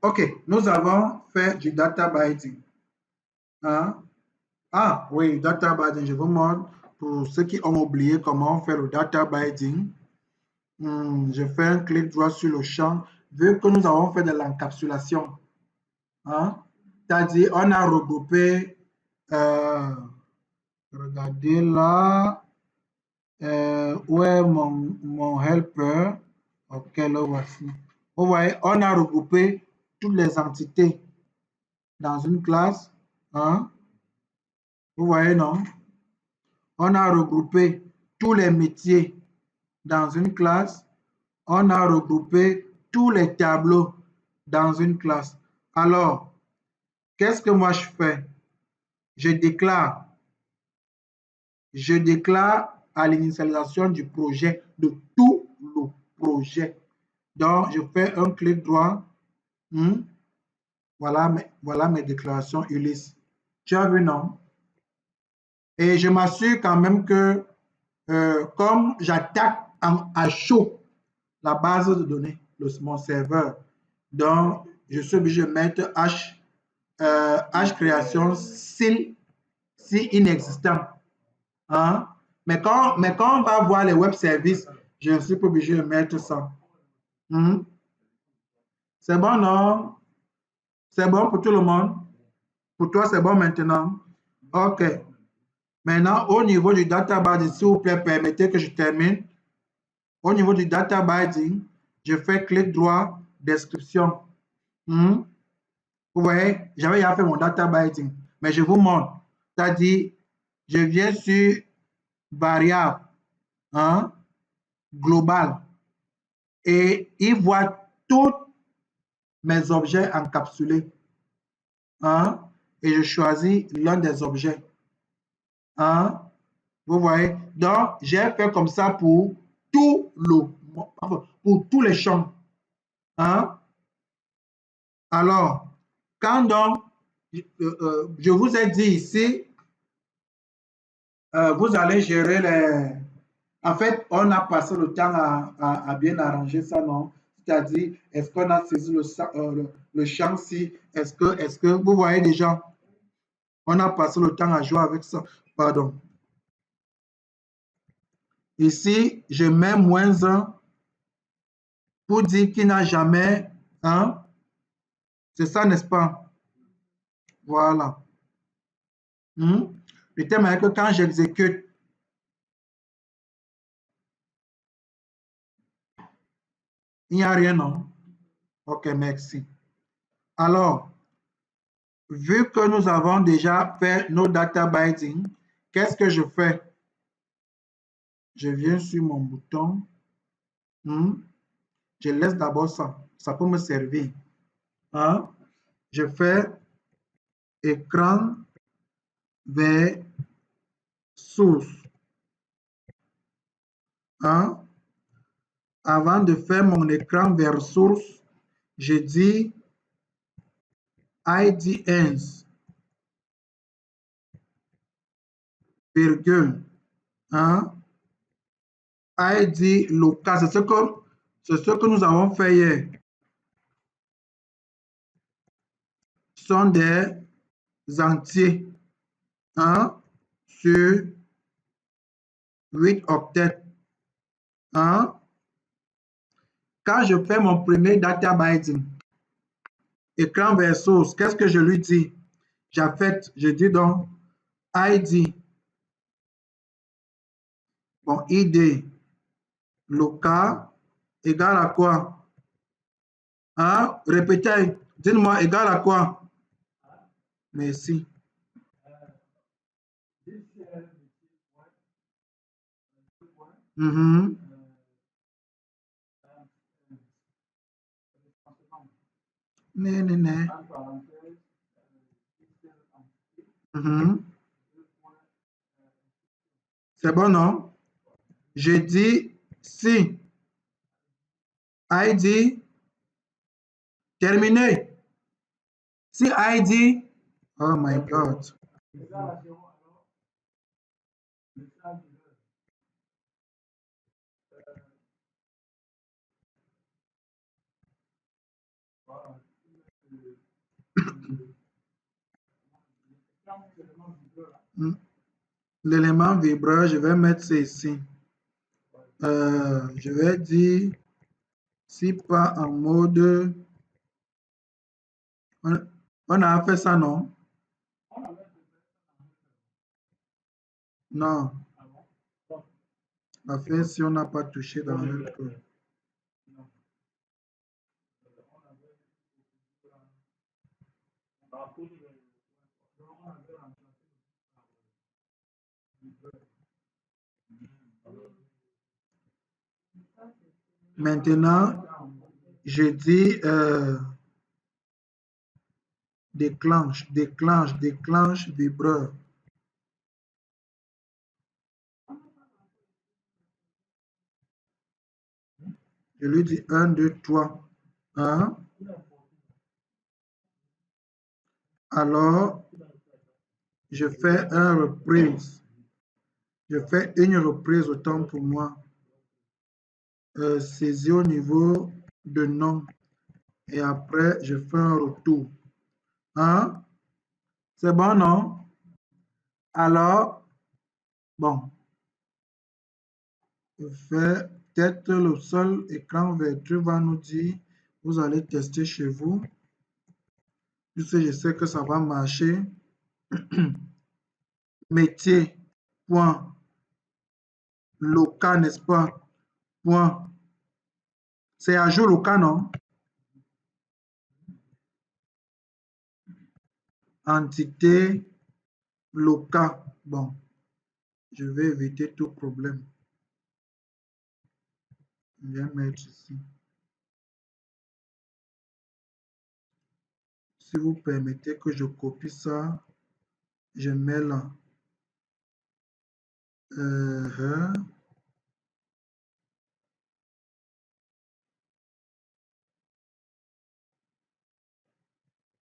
OK, nous avons fait du data binding. Hein? Ah oui, data binding, je vous montre pour ceux qui ont oublié comment faire le data binding. Je fais un clic droit sur le champ. Vu que nous avons fait de l'encapsulation, hein? C'est-à-dire on a regroupé, regardez là, où est mon helper? Ok, le voici. Vous voyez, on a regroupé toutes les entités dans une classe. Hein? Vous voyez, non? On a regroupé tous les métiers dans une classe. On a regroupé tous les tableaux dans une classe. Alors, qu'est-ce que moi je fais? Je déclare à l'initialisation du projet, de tout le projet. Donc, je fais un clic droit. Voilà mes déclarations Ulysse. Tu as vu, non? Et je m'assure quand même que comme j'attaque à chaud la base de données, mon serveur, donc je suis obligé de mettre H création si inexistant. Hein? Mais quand on va voir les web services, je ne suis pas obligé de mettre ça. C'est bon, non? C'est bon pour tout le monde? Pour toi, c'est bon maintenant? OK. Maintenant, au niveau du data binding, s'il vous plaît, permettez que je termine. Au niveau du data binding, je fais clic droit, description. Vous voyez, j'avais déjà fait mon data binding, mais je vous montre. C'est-à-dire, je viens sur variable, hein, global, et il voit tous mes objets encapsulés. Hein, et je choisis l'un des objets. Hein, vous voyez? Donc, j'ai fait comme ça pour pour tous les champs. Hein? Alors, quand donc, je vous ai dit ici, vous allez gérer les... En fait, on a passé le temps à bien arranger ça, non? C'est-à-dire, est-ce qu'on a saisi le champ-ci? Est-ce que vous voyez déjà, on a passé le temps à jouer avec ça. Pardon. Ici, je mets -1 pour dire qu'il n'a jamais un. C'est ça, n'est-ce pas? Voilà. Le thème est que quand j'exécute, il n'y a rien, non? OK, merci. Alors, vu que nous avons déjà fait nos data binding, qu'est-ce que je fais? Je viens sur mon bouton. Je laisse d'abord ça. Ça peut me servir. Hein? Je fais écran vers source. Hein? Avant de faire mon écran vers source, je dis IDNs, virgule, hein? ID local, c'est ce que nous avons fait hier. Ce sont des entiers, hein? Sur 8 octets. Hein? Quand je fais mon premier data binding, écran vers source, qu'est-ce que je lui dis? Je dis donc ID, bon, ID local égale à quoi? Hein? Répétez, dites-moi égal à quoi? Merci. C'est bon, non? Je dis si ID terminé. Si ID, oh my God. L'élément vibreur, je vais mettre ceci. Je vais dire, si pas en mode... On a fait ça, non? Non. La fait si on n'a pas touché dans notre code. Maintenant, je dis déclenche, déclenche, déclenche, vibreur. Je lui dis 1, 2, 3. 1. Alors, je fais une reprise. Je fais une reprise autant pour moi. Saisis au niveau de nom. Et après, je fais un retour. Hein? C'est bon, non? Alors, bon, je fais peut-être le seul écran vertueux va nous dire, vous allez tester chez vous. Je sais que ça va marcher. Métier, point. Local, n'est-ce pas? Point. C'est à jour local, non? Entité, local. Bon, je vais éviter tout problème. Je vais mettre ici. Si vous permettez que je copie ça, je mets là.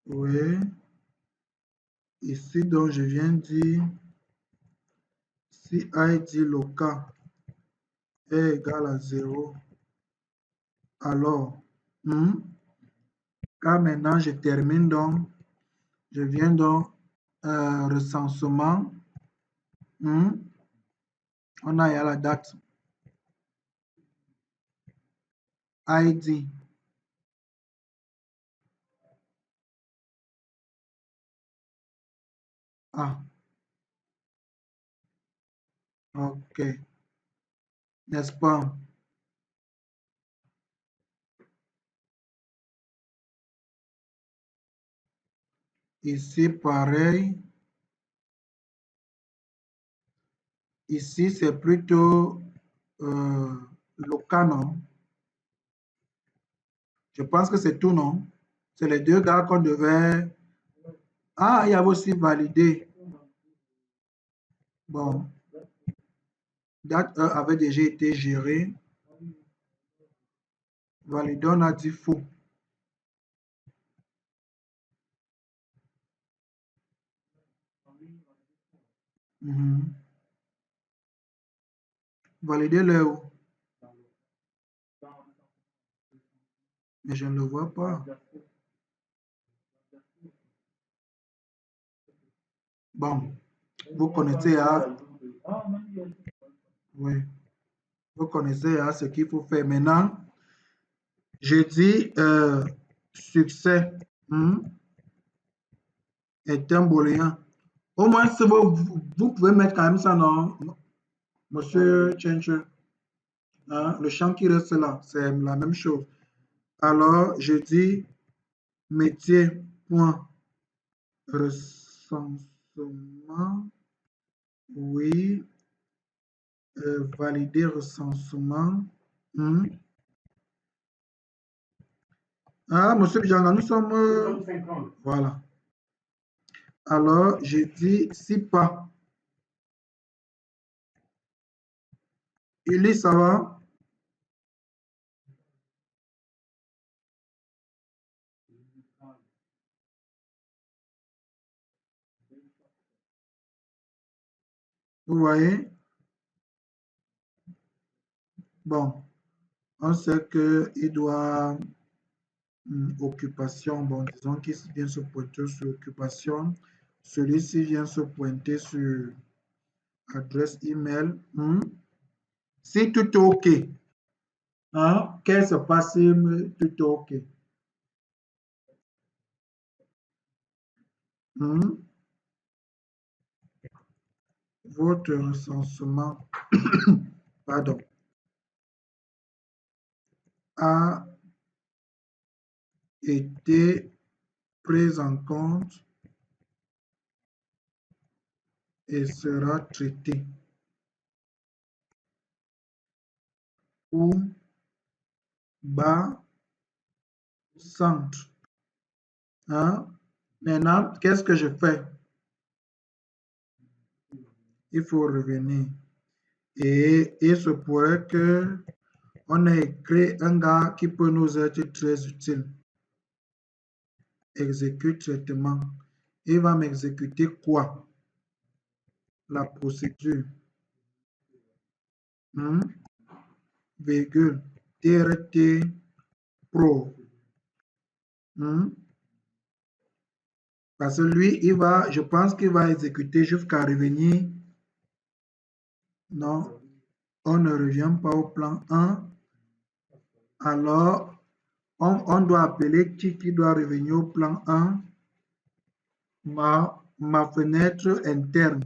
Oui. Ici, donc, je viens dire si ID local est égal à 0, alors, car maintenant, je termine donc, je viens donc, recensement, on a la date, ID, ah, ok, n'est-ce pas? Ici, pareil. Ici, c'est plutôt local, non? Je pense que c'est tout, non? C'est les deux gars qu'on devait... Ah, il y avait aussi validé. Bon, date 1 avait déjà été géré. Validé, on a dit faux. Valider le où? Mais je ne le vois pas. Bon, vous connaissez à... Oui, vous connaissez à ce qu'il faut faire. Maintenant, je dis succès est un booléen. Au moins, si vous pouvez mettre quand même ça, non, monsieur Chenche. Hein, le champ qui reste là, c'est la même chose. Alors, je dis métier, point, recensement, oui, valider recensement. Ah, monsieur Bijanga, nous sommes... voilà. Alors, je dis si pas. Eli, ça va? Vous voyez? Bon, on sait qu'il doit... occupation, bon, disons qu'il vient se pointer sur occupation, Celui-ci vient se pointer sur adresse email. Si tout est OK, hein, qu'est-ce qui se passe si tout est OK? Votre recensement pardon, a été pris en compte et sera traité. Ou bas centre. Hein? Maintenant, qu'est-ce que je fais? Il faut revenir. Et il se pourrait que on ait écrit un gars qui peut nous être très utile. Exécute traitement. Il va m'exécuter quoi? La procédure. Virgule. TRT Pro. Parce que lui, je pense qu'il va exécuter jusqu'à revenir. Non, on ne revient pas au plan 1. Alors, on doit appeler qui doit revenir au plan 1? Ma fenêtre interne.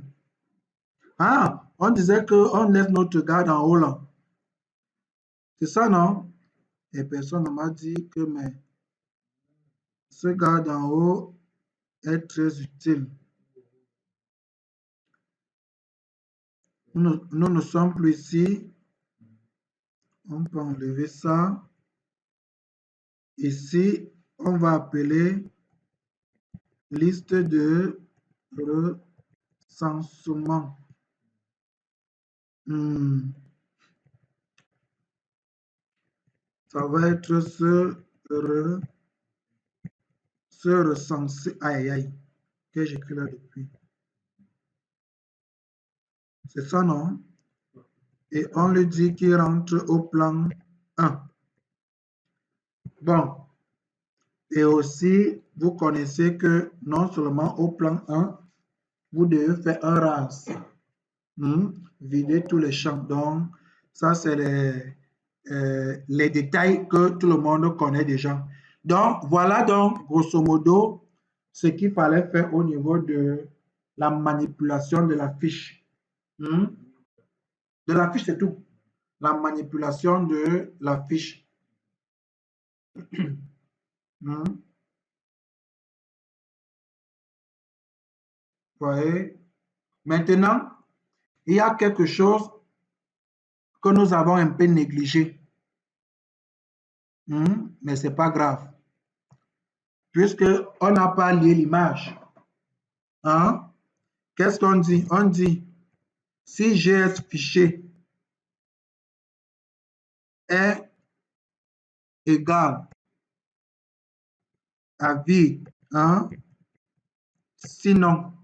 Ah, on disait qu'on laisse notre garde en haut là. C'est ça, non? Et personne ne m'a dit que mais ce garde en haut est très utile. Nous ne sommes plus ici. On peut enlever ça. Ici, on va appeler liste de recensement. Ça va être ce recenser. Aïe, aïe, que j'écris là depuis. C'est ça, non? Et on lui dit qu'il rentre au plan 1. Bon. Et aussi, vous connaissez que non seulement au plan 1, vous devez faire un RAS. Vider tous les champs. Donc, ça, c'est les détails que tout le monde connaît déjà. Donc, voilà donc, grosso modo, ce qu'il fallait faire au niveau de la manipulation de la fiche. De la fiche, c'est tout. La manipulation de la fiche. Voyez? Maintenant, il y a quelque chose que nous avons un peu négligé. Mais ce n'est pas grave. Puisqu'on n'a pas lié l'image. Qu'est-ce qu'on dit? On dit, si GS fichier est égal à vide, sinon,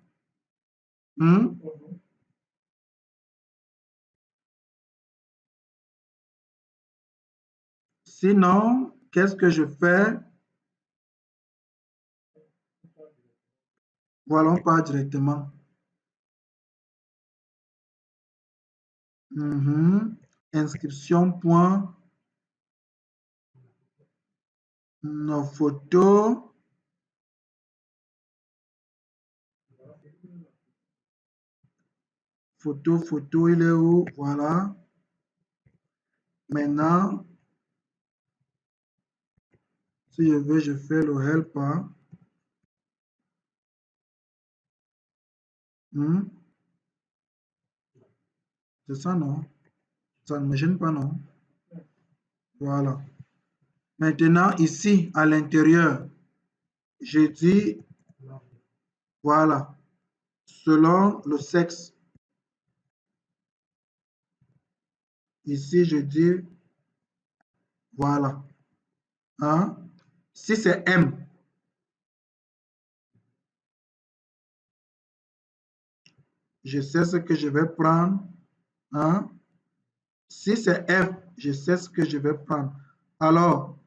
sinon, qu'est-ce que je fais? Voilà, on part directement. Inscription point nos photos. Photo, il est où? Voilà. Maintenant, si je veux, je fais le helper. C'est ça, non? Ça ne me gêne pas, non? Voilà. Maintenant, ici, à l'intérieur, je dis, voilà, selon le sexe. Ici, je dis, voilà. Si c'est M, je sais ce que je vais prendre. Si c'est F, je sais ce que je vais prendre. Alors,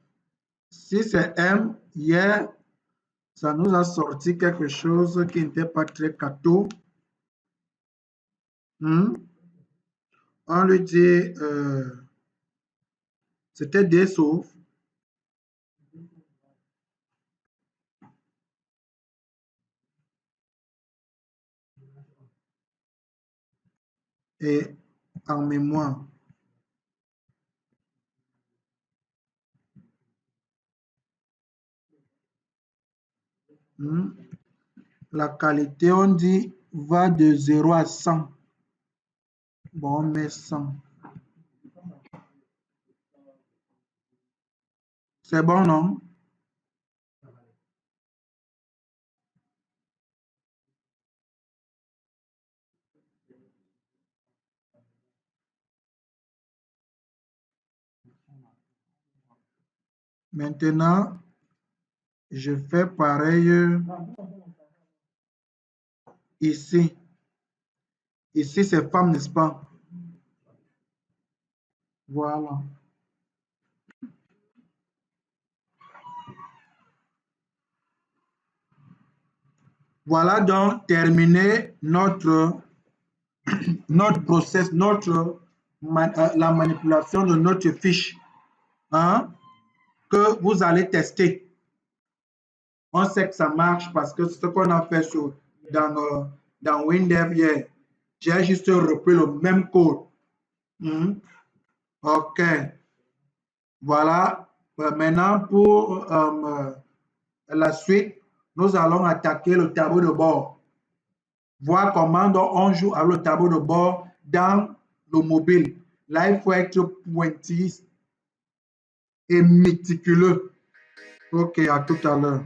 si c'est M, il y a Ça nous a sorti quelque chose qui n'était pas très cadeau. On lui dit, c'était des sauves. Et en mémoire. La qualité, on dit, va de 0 à 100. Bon, on met 100. C'est bon, non? Maintenant, je fais pareil ici. Ici, c'est femme, n'est-ce pas? Voilà. Voilà donc terminé notre process, la manipulation de notre fiche, hein, que vous allez tester. On sait que ça marche parce que c'est ce qu'on a fait dans Windev hier. J'ai juste repris le même code. OK. Voilà. Maintenant, pour la suite, nous allons attaquer le tableau de bord. Voir comment on joue avec le tableau de bord dans le mobile. Là, il faut être pointillé et méticuleux. OK, à tout à l'heure.